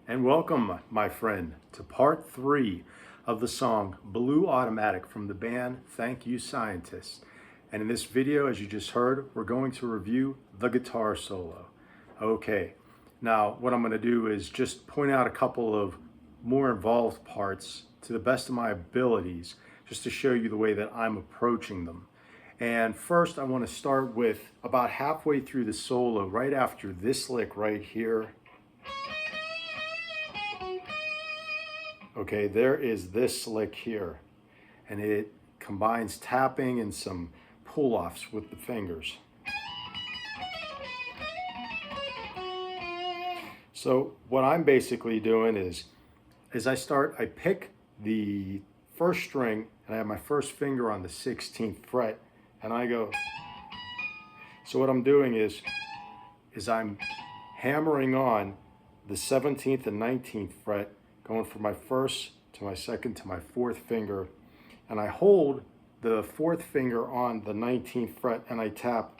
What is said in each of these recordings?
And welcome, my friend, to part 3 of the song Blue Automatic from the band Thank You Scientists. And in this video, as you just heard, we're going to review the guitar solo. Okay, now what I'm going to do is just point out a couple of more involved parts to the best of my abilities, just to show you the way that I'm approaching them. And first, I want to start with about halfway through the solo, right after this lick right here. Okay, there is this lick here, and it combines tapping and some pull-offs with the fingers. So what I'm basically doing is, as I pick the first string, and I have my first finger on the 16th fret, and I go. So what I'm doing is I'm hammering on the 17th and 19th fret, going from my first to my second to my fourth finger, and I hold the fourth finger on the 19th fret and I tap.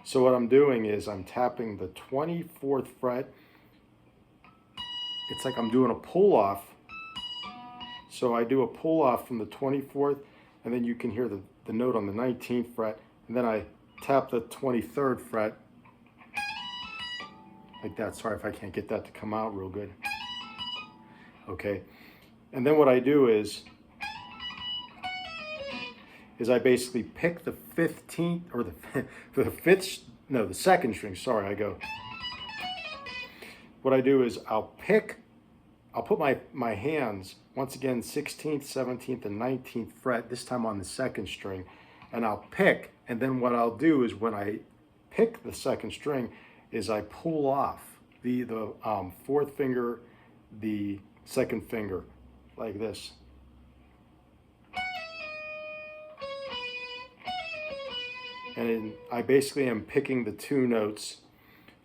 So what I'm doing is I'm tapping the 24th fret. It's like I'm doing a pull off. So I do a pull off from the 24th, and then you can hear the note on the 19th fret, and then I tap the 23rd fret like that. Sorry if I can't get that to come out real good. Okay, and then what I do is I basically pick the 15th or the second string. Sorry, I go. What I do is I'll put my hands once again 16th, 17th, and 19th fret. This time on the second string, and I'll pick. And then what I'll do is when I pick the second string, is I pull off the fourth finger, the second finger, like this. And I basically am picking the two notes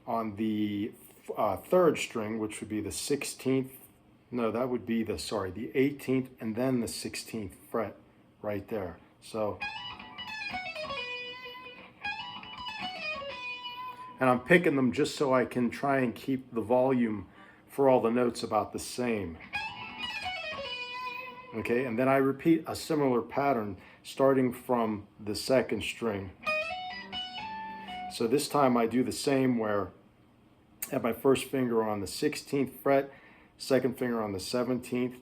on the third string, which would be the 16th. No, that would be the 18th, and then the 16th fret right there. So, and I'm picking them just so I can try and keep the volume for all the notes about the same. Okay, and then I repeat a similar pattern starting from the second string. So this time I do the same, where I have my first finger on the 16th fret, second finger on the 17th,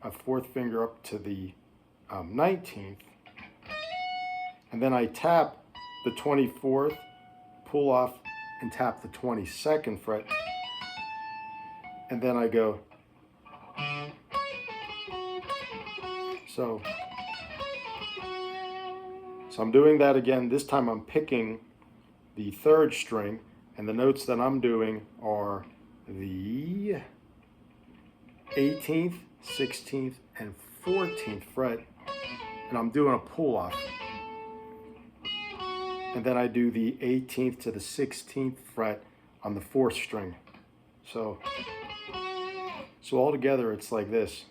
a fourth finger up to the 19th, and then I tap the 24th, pull off, and tap the 22nd fret, and then I go. So I'm doing that again. This time I'm picking the third string, and the notes that I'm doing are the 18th, 16th, and 14th fret, and I'm doing a pull off. And then I do the 18th to the 16th fret on the fourth string. So all together it's like this.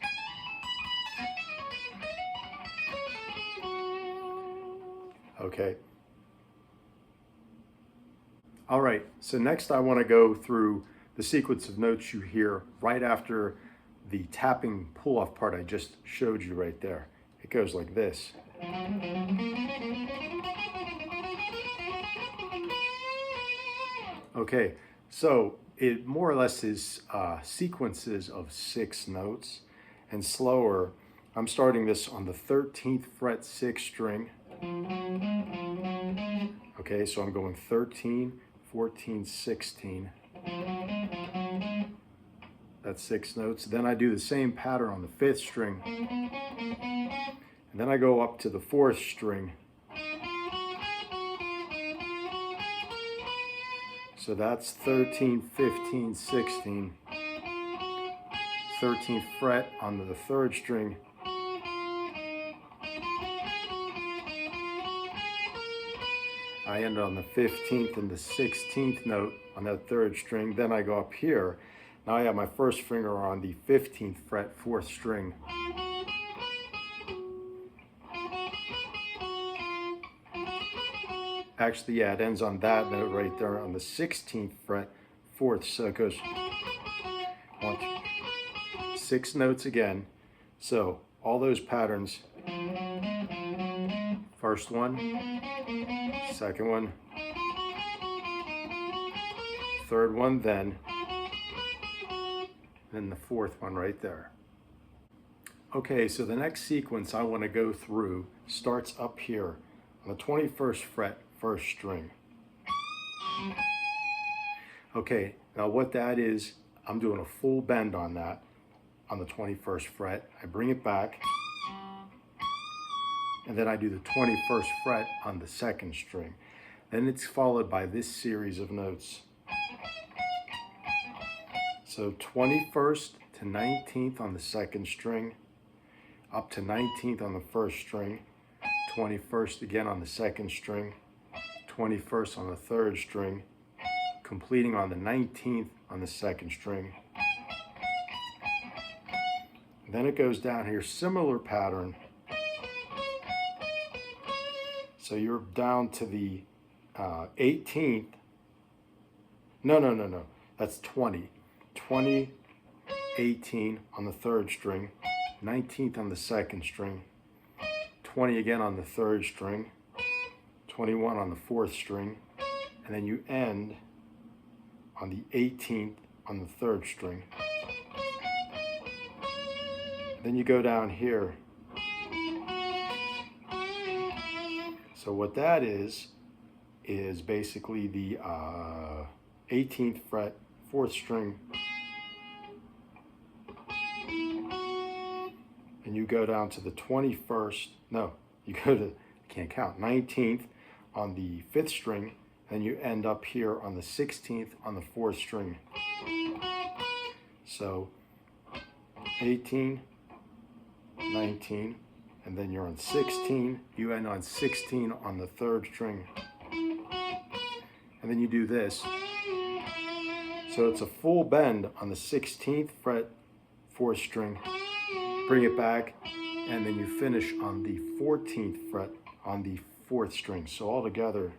Okay. All right, so next I want to go through the sequence of notes you hear right after the tapping pull-off part I just showed you right there. It goes like this. Okay, so it more or less is sequences of 6 notes, and slower. I'm starting this on the 13th fret 6th string. Okay, so I'm going 13, 14, 16. That's 6 notes. Then I do the same pattern on the 5th string. And then I go up to the 4th string. So that's 13, 15, 16. 13th fret on the 3rd string. I end on the 15th and the 16th note on that third string. Then I go up here. Now I have my first finger on the 15th fret, fourth string. Actually, yeah, it ends on that note right there on the 16th fret, fourth. So it goes 6 notes again. So all those patterns, first one, second one, third one, then the fourth one right there. Okay, so the next sequence I want to go through starts up here on the 21st fret, first string. Okay, now what that is, I'm doing a full bend on that on the 21st fret. I bring it back, and then I do the 21st fret on the second string. Then it's followed by this series of notes. So 21st to 19th on the second string, up to 19th on the first string, 21st again on the second string, 21st on the third string, completing on the 19th on the second string. Then it goes down here, similar pattern. So you're down to the 18th. No. That's 20. 20, 18 on the third string, 19th on the second string, 20 again on the third string, 21 on the fourth string, and then you end on the 18th on the third string. Then you go down here. So what that is basically the 18th fret, fourth string, and you go down to the 21st, no, you go to, I can't count, 19th on the fifth string, and you end up here on the 16th on the fourth string. So 18, 19, and then you're on 16, you end on 16 on the third string. And then you do this. So it's a full bend on the 16th fret, fourth string, bring it back, and then you finish on the 14th fret on the fourth string. So all together.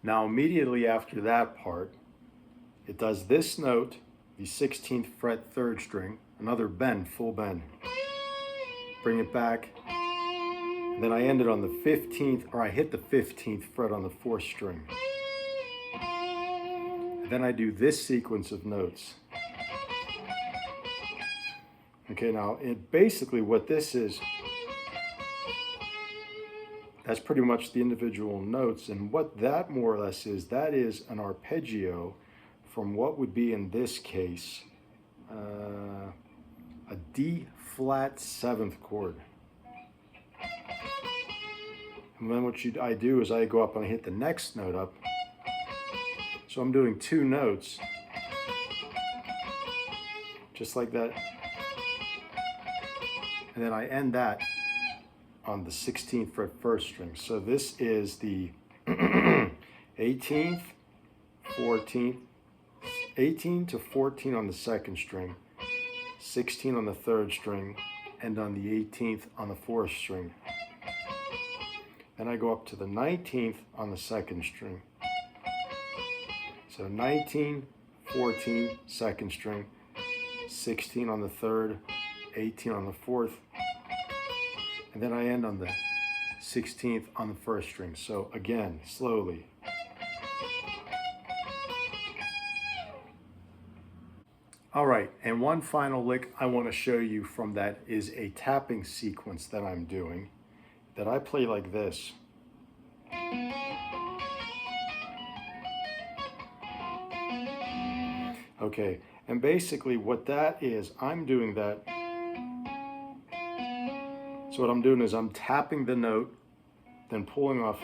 Now immediately after that part, it does this note, the 16th fret, third string, another bend, full bend. Bring it back, and then I end it on the 15th, or I hit the 15th fret on the fourth string. And then I do this sequence of notes. Okay, now basically what this is, that's pretty much the individual notes, and what that more or less is, that is an arpeggio from what would be in this case a D flat seventh chord. And then what I do is I go up and I hit the next note up. So I'm doing two notes, just like that. And then I end that on the 16th fret, first string. So this is the 18th, 14th, 18 to 14 on the second string, 16 on the third string, and on the 18th on the fourth string. Then I go up to the 19th on the second string. So 19, 14, second string, 16 on the third, 18 on the fourth, and then I end on the 16th on the first string. So again, slowly. All right, and one final lick I want to show you from that is a tapping sequence that I'm doing that I play like this. Okay, and basically what that is, I'm doing that. So what I'm doing is I'm tapping the note, then pulling off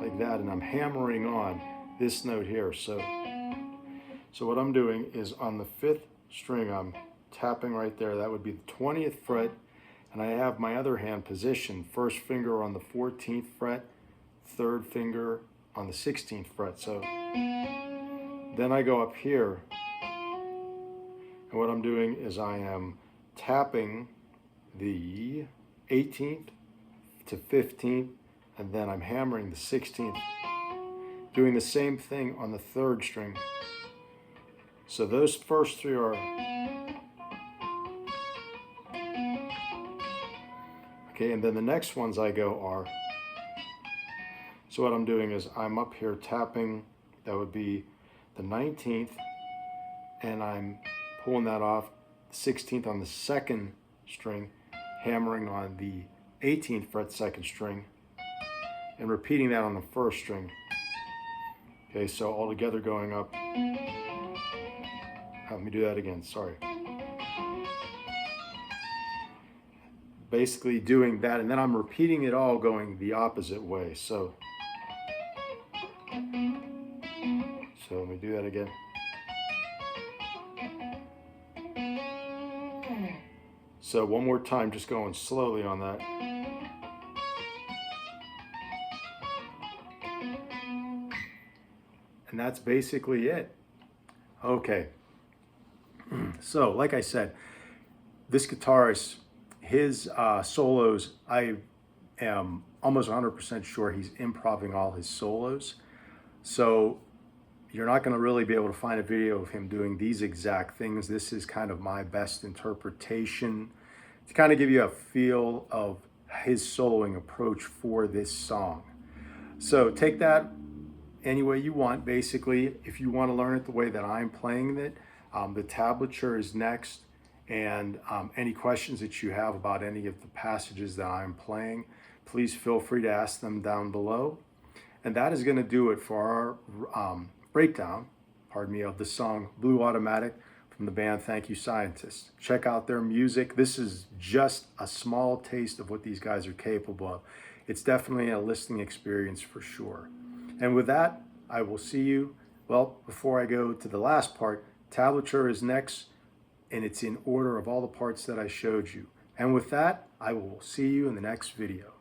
like that, and I'm hammering on this note here. So So what I'm doing is on the 5th string, I'm tapping right there. That would be the 20th fret. And I have my other hand positioned, first finger on the 14th fret, third finger on the 16th fret. So then I go up here, and what I'm doing is I am tapping the 18th to 15th, and then I'm hammering the 16th, doing the same thing on the 3rd string. So those first three are, okay, and then the next ones I go are, so what I'm doing is I'm up here tapping, that would be the 19th, and I'm pulling that off, 16th on the 2nd string, hammering on the 18th fret 2nd string, and repeating that on the 1st string. Okay, so all together going up. Let me do that again, sorry. Basically doing that, and then I'm repeating it all going the opposite way. So let me do that again. So one more time, just going slowly on that. And that's basically it. Okay. So, like I said, this guitarist, his solos, I am almost 100% sure he's improvising all his solos. So you're not going to really be able to find a video of him doing these exact things. This is kind of my best interpretation to kind of give you a feel of his soloing approach for this song. So take that any way you want, basically. If you want to learn it the way that I'm playing it, the tablature is next, and any questions that you have about any of the passages that I'm playing, please feel free to ask them down below. And that is going to do it for our breakdown, of the song Blue Automatic from the band Thank You Scientists. Check out their music. This is just a small taste of what these guys are capable of. It's definitely a listening experience for sure. And with that, I will see you. Well, before I go to the last part, tablature is next, and it's in order of all the parts that I showed you. And with that, I will see you in the next video.